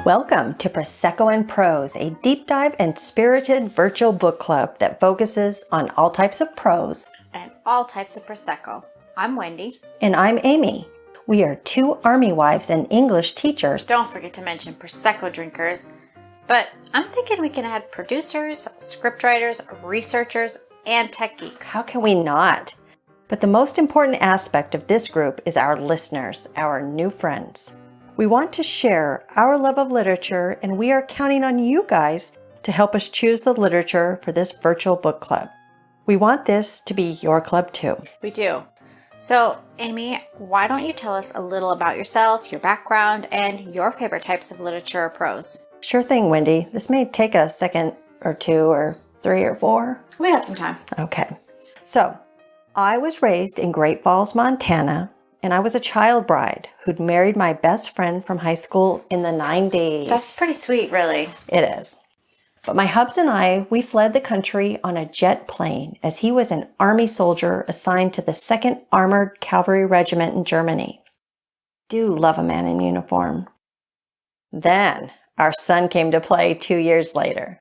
Welcome to Prosecco N Prose, a deep dive and spirited virtual book club that focuses on all types of prose and all types of Prosecco. I'm Wendy. And I'm Amy. We are two Army wives and English teachers. Don't forget to mention Prosecco drinkers. But I'm thinking we can add producers, scriptwriters, researchers, and tech geeks. How can we not? But the most important aspect of this group is our listeners, our new friends. We want to share our love of literature, and we are counting on you guys to help us choose the literature for this virtual book club. We want this to be your club too. We do. So, Amy, why don't you tell us a little about yourself, your background, and your favorite types of literature or prose? Sure thing, Wendy. This may take a second or two or three or four. We got some time. Okay. So, I was raised in Great Falls, Montana, and I was a child bride who'd married my best friend from high school in the 90s. That's pretty sweet, really. It is. But my hubs and I, we fled the country on a jet plane as he was an Army soldier assigned to the 2nd Armored Cavalry Regiment in Germany. Do love a man in uniform. Then our son came to play 2 years later.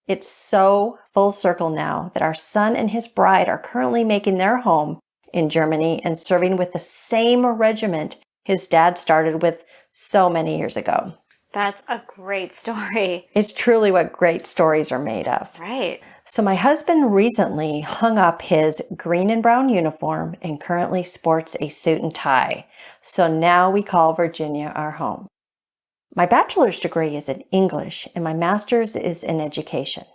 It's so full circle now that our son and his bride are currently making their home in Germany and serving with the same regiment his dad started with so many years ago. That's a great story. It's truly what great stories are made of. Right. So my husband recently hung up his green and brown uniform and currently sports a suit and tie. So now we call Virginia our home. My bachelor's degree is in English and my master's is in education.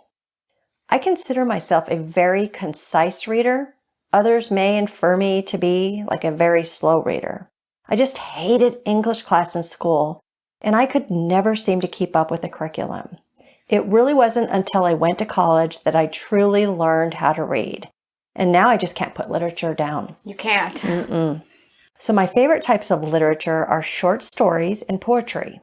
I consider myself a very concise reader. Others may infer me to be like a very slow reader. I just hated English class in school, and I could never seem to keep up with the curriculum. It really wasn't until I went to college that I truly learned how to read. And now I just can't put literature down. You can't. Mm-mm. So my favorite types of literature are short stories and poetry.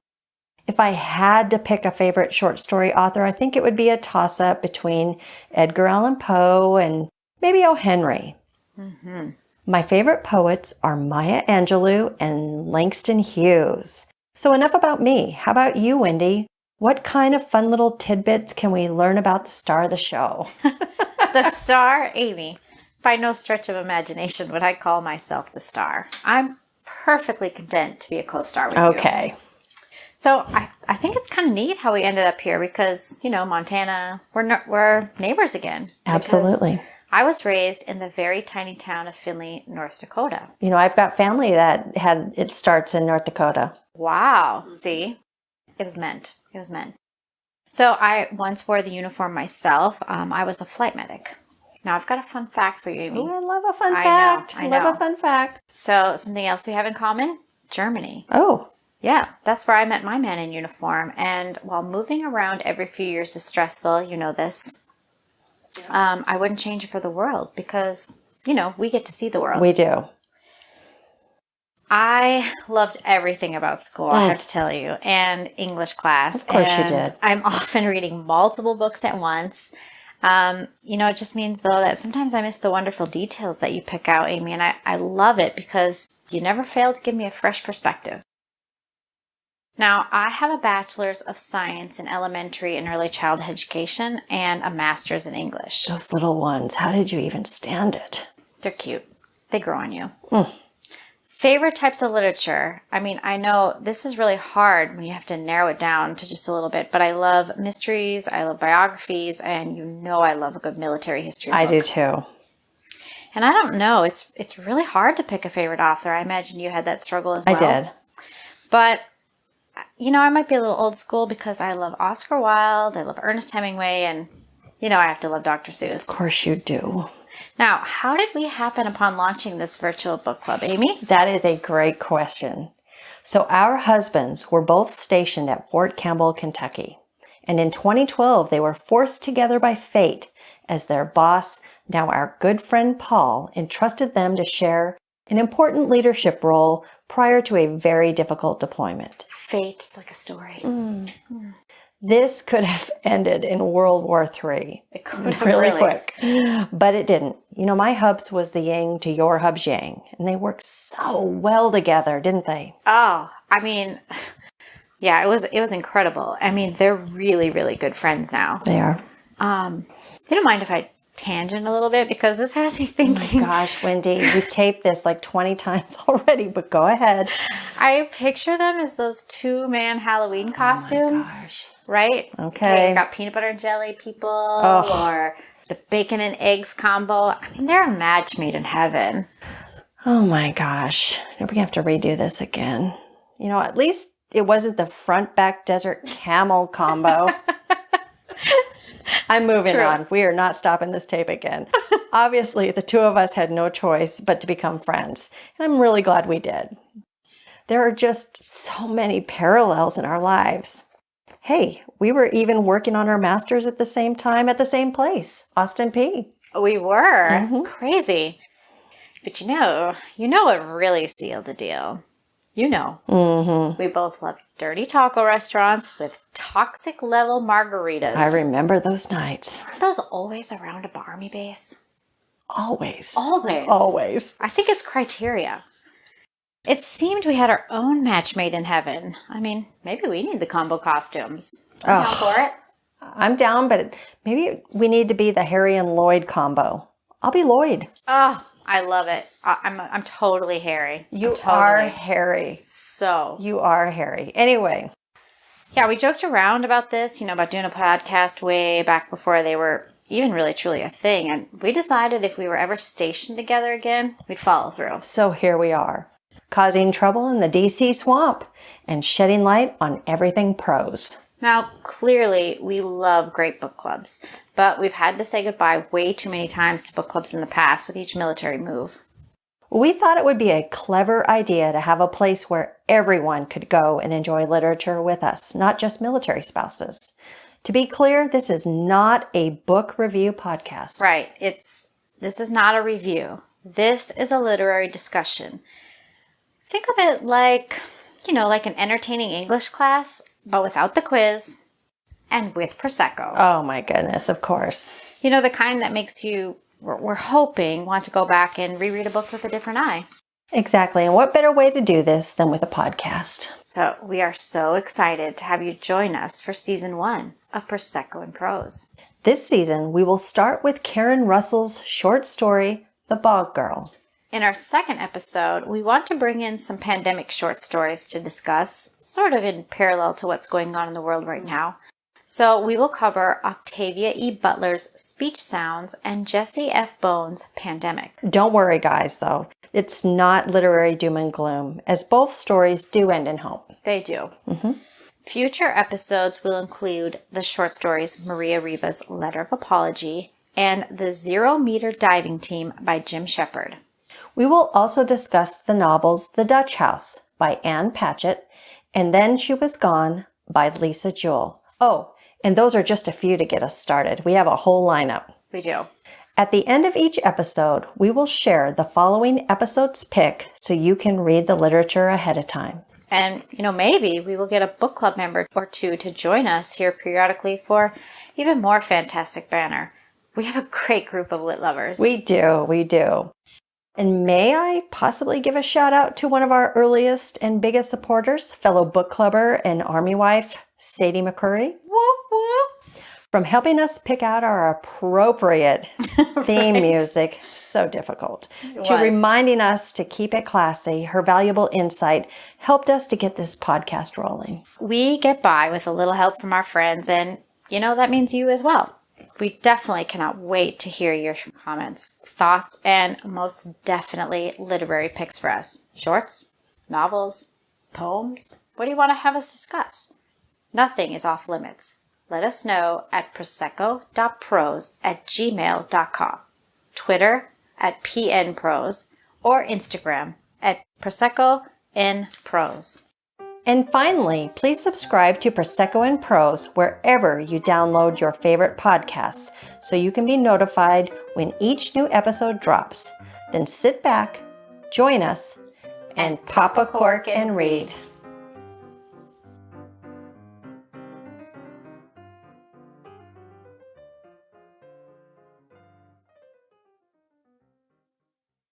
If I had to pick a favorite short story author, I think it would be a toss-up between Edgar Allan Poe and maybe O. Henry. Mm-hmm. My favorite poets are Maya Angelou and Langston Hughes. So enough about me. How about you, Wendy? What kind of fun little tidbits can we learn about the star of the show? The star, Amy. By no stretch of imagination would I call myself the star. I'm perfectly content to be a co-star with you. Okay. So I think it's kind of neat how we ended up here because, Montana, we're neighbors again. Absolutely. I was raised in the very tiny town of Findlay, North Dakota. I've got family that had its starts in North Dakota. Wow. See? It was meant. It was meant. So I once wore the uniform myself. I was a flight medic. Now I've got a fun fact for you, Amy. Ooh, I love a fun fact. I know. Love a fun fact. So something else we have in common? Germany. Oh. Yeah, that's where I met my man in uniform. And while moving around every few years is stressful, you know this, I wouldn't change it for the world because, we get to see the world. We do. I loved everything about school, I have to tell you, and English class. Of course you did. I'm often reading multiple books at once. It just means, though, that sometimes I miss the wonderful details that you pick out, Amy, and I love it because you never fail to give me a fresh perspective. Now, I have a bachelor's of science in elementary and early childhood education and a master's in English. Those little ones, how did you even stand it? They're cute. They grow on you. Favorite types of literature. I know this is really hard when you have to narrow it down to just a little bit, but I love mysteries, I love biographies, and I love a good military history book. I do too. And I don't know, it's really hard to pick a favorite author. I imagine you had that struggle as well. I did. But I might be a little old school because I love Oscar Wilde, I love Ernest Hemingway, and, I have to love Dr. Seuss. Of course you do. Now, how did we happen upon launching this virtual book club, Amy? That is a great question. So our husbands were both stationed at Fort Campbell, Kentucky. And in 2012, they were forced together by fate as their boss, now our good friend Paul, entrusted them to share an important leadership role prior to a very difficult deployment. Fate, it's like a story. This could have ended in World War III. It could have really quick. But it didn't. My hubs was the yang to your hub's yang. And they worked so well together, didn't they? Oh, Yeah, it was incredible. I mean, they're really, really good friends now. They are. You don't mind if I tangent a little bit, because this has me thinking. Gosh, Wendy, we've taped this like 20 times already, but go ahead. I picture them as those 2-man Halloween costumes, Gosh. right? Okay. You've got peanut butter and jelly people, or the bacon and eggs combo. I mean, they're a match made in heaven. Oh my gosh. We're going to have to redo this again. You know, at least it wasn't the front back desert camel combo. I'm moving on. We are not stopping this tape again. Obviously, the two of us had no choice but to become friends. And I'm really glad we did. There are just so many parallels in our lives. Hey, we were even working on our masters at the same time at the same place, Austin P. We were. Crazy. But you know what really sealed the deal? We both love dirty taco restaurants with toxic level margaritas. I remember those nights. Aren't those always around a Army base? Always. Always. I think it's criteria. It seemed we had our own match made in heaven. I mean, maybe we need the combo costumes. I'm down for it. I'm down, but maybe we need to be the Harry and Lloyd combo. I'll be Lloyd. Oh, I love it. I'm totally Harry. You are Harry. So. You are Harry. Anyway. Yeah, we joked around about this, about doing a podcast way back before they were even really truly a thing. And we decided if we were ever stationed together again, we'd follow through. So here we are, causing trouble in the DC swamp and shedding light on everything prose. Now, clearly, we love great book clubs, but we've had to say goodbye way too many times to book clubs in the past with each military move. We thought it would be a clever idea to have a place where everyone could go and enjoy literature with us, not just military spouses. To be clear, this is not a book review podcast. Right. This is not a review. This is a literary discussion. Think of it like, like an entertaining English class, but without the quiz and with Prosecco. Oh my goodness, of course. The kind that makes you, we're hoping, want to go back and reread a book with a different eye. Exactly. And what better way to do this than with a podcast? So we are so excited to have you join us for season 1 of Prosecco N Prose. This season, we will start with Karen Russell's short story, The Bog Girl. In our second episode, we want to bring in some pandemic short stories to discuss, sort of in parallel to what's going on in the world right now. So we will cover Octavia E. Butler's Speech Sounds and Jesse F. Bones' Pandemic. Don't worry, guys, though. It's not literary doom and gloom, as both stories do end in hope. They do. Future episodes will include the short stories Maria Riva's Letter of Apology and The 0 Meter Diving Team by Jim Shepard. We will also discuss the novels The Dutch House by Anne Patchett and Then She Was Gone by Lisa Jewell. Oh, and those are just a few to get us started. We have a whole lineup. We do. At the end of each episode, we will share the following episode's pick so you can read the literature ahead of time. And, maybe we will get a book club member or two to join us here periodically for even more fantastic banter. We have a great group of lit lovers. We do. And may I possibly give a shout out to one of our earliest and biggest supporters, fellow book clubber and Army wife, Sadie McCurry. Whoop, whoop. From helping us pick out our appropriate theme music, so difficult, to reminding us to keep it classy. Her valuable insight helped us to get this podcast rolling. We get by with a little help from our friends, and that means you as well. We definitely cannot wait to hear your comments, thoughts, and most definitely literary picks for us. Shorts, novels, poems. What do you want to have us discuss? Nothing is off limits. Let us know at prosecco.prose@gmail.com, Twitter at PNProse, or Instagram at Prosecco N Prose. And finally, please subscribe to Prosecco N Prose wherever you download your favorite podcasts so you can be notified when each new episode drops. Then sit back, join us, and pop a cork and read.